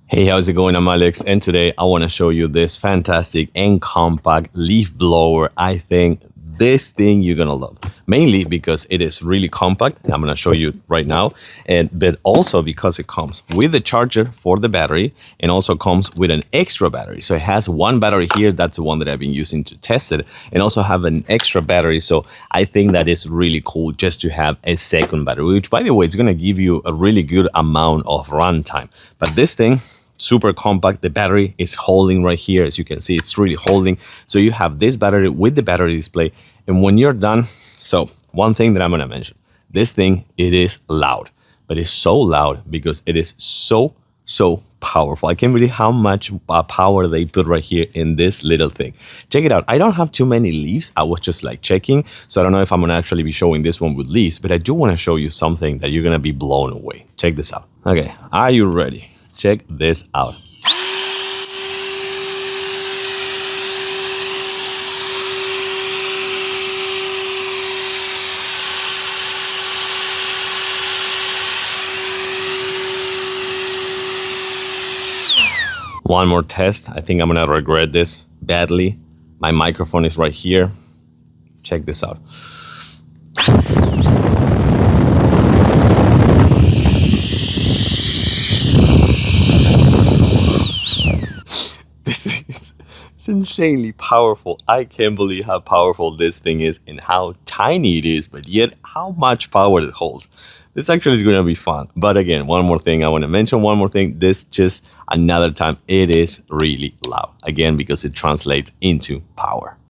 Hey, how's it going? I'm Alex, and today I want to show you this fantastic and compact leaf blower. I think this thing you're gonna love, mainly because it is really compact. I'm gonna show you right now, but also because it comes with a charger for the battery and also comes with an extra battery. So it has one battery here. That's the one that I've been using to test it, and also have an extra battery. So I think that is really cool just to have a second battery, which, by the way, it's gonna give you a really good amount of runtime. But this thing, super compact. The battery is holding right here. As you can see, it's really holding. So you have this battery with the battery display. And when you're done, so one thing that I'm going to mention, this thing, it is loud, but it's so loud because it is so powerful. I can't believe how much power they put right here in this little thing. Check it out. I don't have too many leaves. I was just like checking. So I don't know if I'm going to actually be showing this one with leaves, but I do want to show you something that you're going to be blown away. Check this out. Okay. Are you ready? Check this out. One more test. I think I'm gonna regret this badly. My microphone is right here. Check this out. It's insanely powerful. I can't believe how powerful this thing is and how tiny it is, but yet how much power it holds. This actually is going to be fun. But again, one more thing I want to mention, one more thing. This just another time, it is really loud. Again, because it translates into power.